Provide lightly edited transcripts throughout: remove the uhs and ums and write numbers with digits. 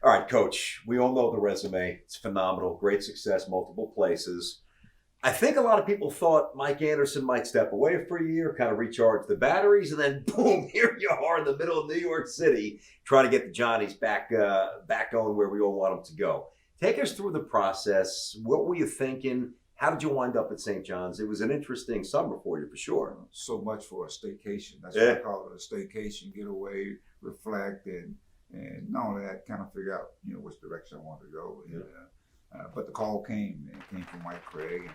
All right, Coach. We all know the resume. It's phenomenal. Great success, multiple places. I think a lot of people thought Mike Anderson might step away for a year, kind of recharge the batteries, and then boom, here you are in the middle of New York City, trying to get the Johnnies back going where we all want them to go. Take us through the process. What were you thinking? How did you wind up at St. John's? It was an interesting summer for you, for sure. So much for a staycation. That's Yeah. what I call it, a staycation. Get away, reflect, and not only that, kind of figure out which direction I want to go. And, but the call came, and it came from Mike Craig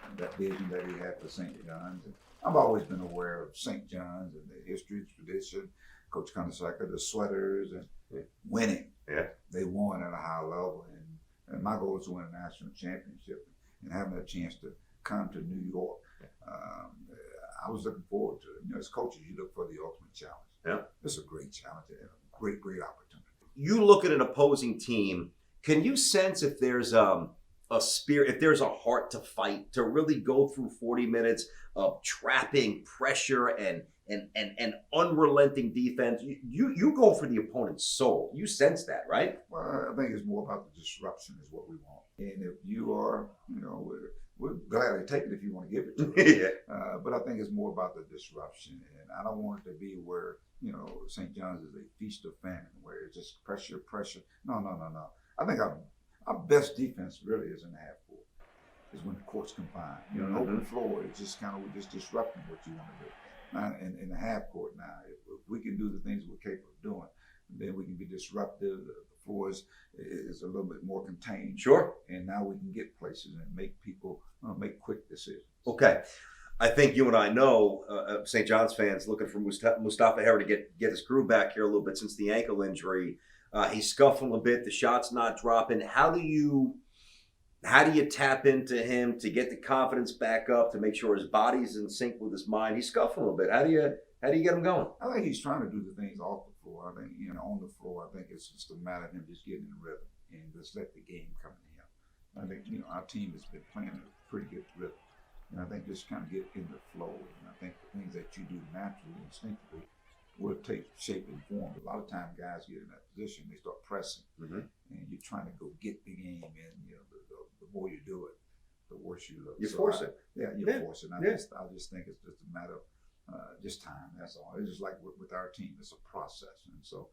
and that vision that he had for St. John's. And I've always been aware of St. John's and the history, tradition, Coach Conasaka, the sweaters, and winning. Yeah. They won at a high level, and my goal is to win a national championship and having a chance to come to New York. I was looking forward to it. As coaches, you look for the ultimate challenge. Yeah. It's a great challenge and a great opportunity. You look at an opposing team. Can you sense if there's a spirit, if there's a heart to fight, to really go through 40 minutes of trapping pressure and unrelenting defense? You go for the opponent's soul. You sense that, right? Well, I think it's more about the disruption is what we want. And if you are, we're glad to take it if you want to give it to us. Yeah. But I think it's more about the disruption. And I don't want it to be where, St. John's is a feast of famine, where it's just pressure. No. I think our best defense really is in the half court, is when the court's confined. An open floor is just kind of, we're just disrupting what you want to do. Now, in the half court now, if we can do the things we're capable of doing, then we can be disruptive. The floor is a little bit more contained. Sure. And now we can get places and make people make quick decisions. Okay. I think you and I know St. John's fans looking for Mustafa Harry to get his crew back here a little bit since the ankle injury. He's scuffling a bit. The shot's not dropping. How do you tap into him to get the confidence back up, to make sure his body's in sync with his mind? He's scuffling a little bit. How do you get him going? I think he's trying to do the things off the floor. I think on the floor, I think it's just a matter of him just getting in rhythm and just let the game come to him. I think our team has been playing a pretty good rhythm, and I think just kind of get in the flow. And I think the things that you do naturally, instinctively, will take shape and form. A lot of times, guys get in that position, they start pressing, and you're trying to go get the game. And the more you do it, the worse you look. You force it. Yeah, you force it. I just think it's just a matter of just time. That's all. It's just like with our team, it's a process. And so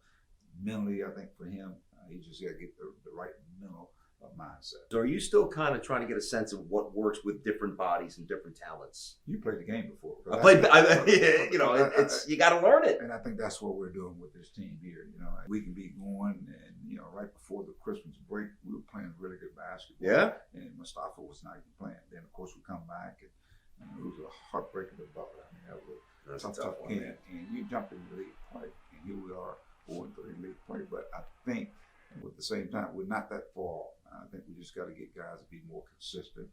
mentally, I think for him, he just got to get the right mental mindset. So are you still kind of trying to get a sense of what works with different bodies and different talents? You played the game before. I played. It's you got to learn it. And I think that's what we're doing with this team here. We can be going, and right before the Christmas break, we were playing really good basketball. Yeah. And Mustafa was not even playing. Then of course we come back, and it was a heartbreaker to Butler. I mean, that was a tough game. And you jumped in the league play, and here we are 4-3 league play. But I think at the same time, we're not that far. I think we just got to get guys to be more consistent.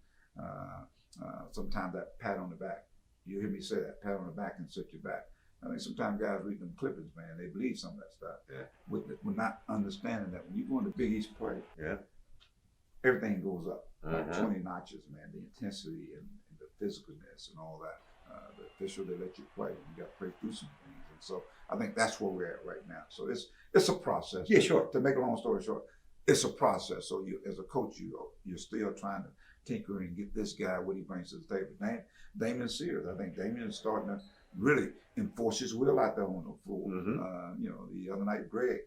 Sometimes that pat on the back, you hear me say that, pat on the back and set your back. I mean, sometimes guys read them clippings, man, they believe some of that stuff. Yeah. We're not understanding that when you go into Big East play, everything goes up like 20 notches, man. The intensity and the physicalness and all that. The official, they let you play. You got to play through some things. And so I think that's where we're at right now. So it's a process. Yeah, sure. To make a long story short, it's a process. So you, as a coach, you're still trying to tinker and get this guy what he brings to the table. Damian Sears, I think Damian is starting to really enforce his will out there on the floor. The other night, Greg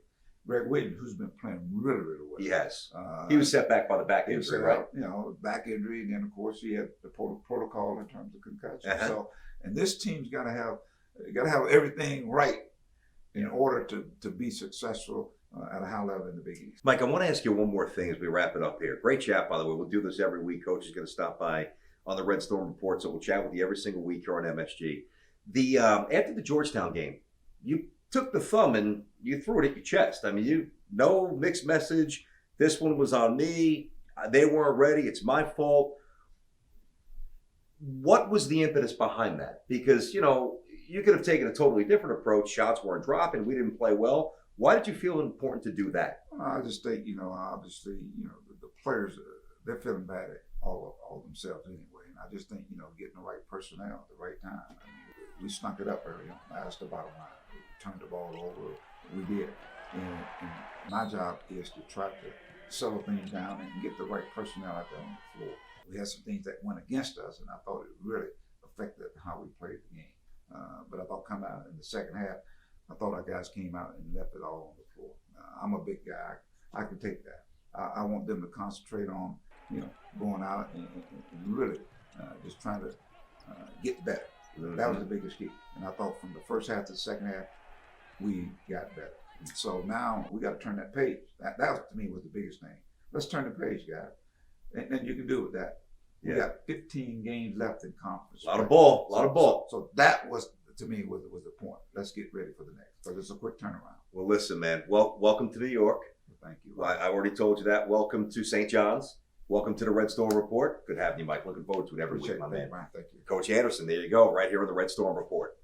Williams, who's been playing really, really well. Yes. He was set back by the back He was injury, set right? out, back injury, and then of course he had the protocol in terms of concussion. So, and this team's got to have everything right in order to be successful at a high level in the Big East. Mike, I want to ask you one more thing as we wrap it up here. Great chat, by the way. We'll do this every week. Coach is going to stop by on the Red Storm Report, so we'll chat with you every single week here on MSG. After the Georgetown game, you took the thumb and you threw it at your chest. I mean, no mixed message. This one was on me. They weren't ready. It's my fault. What was the impetus behind that? Because, you could have taken a totally different approach. Shots weren't dropping. We didn't play well. Why did you feel it important to do that? I just think, obviously, the players, they're feeling bad at all themselves anyway. And I just think, getting the right personnel at the right time. I mean, we snuck it up early on. That's the bottom line. We turned the ball over. We did. and my job is to try to settle things down and get the right personnel out there on the floor. We had some things that went against us, and I thought it really affected how we played the game. But I thought coming out in the second half, I thought our guys came out and left it all on the floor. I'm a big guy. I can take that. I want them to concentrate on, going out and really just trying to get better. Mm-hmm. That was the biggest key. And I thought from the first half to the second half, we got better. And so now we got to turn that page. That was, to me, was the biggest thing. Let's turn the page, guys. And you can do with that. We got 15 games left in conference. A lot of ball. A lot of ball. So that was, to me, was the point. Let's get ready for the next. Because it's a quick turnaround. Well, listen, man. Welcome to New York. Thank you. I already told you that. Welcome to St. John's. Welcome to the Red Storm Report. Good having you, Mike. Looking forward to it every week, my man. Thank you. Coach Anderson, there you go, right here on the Red Storm Report.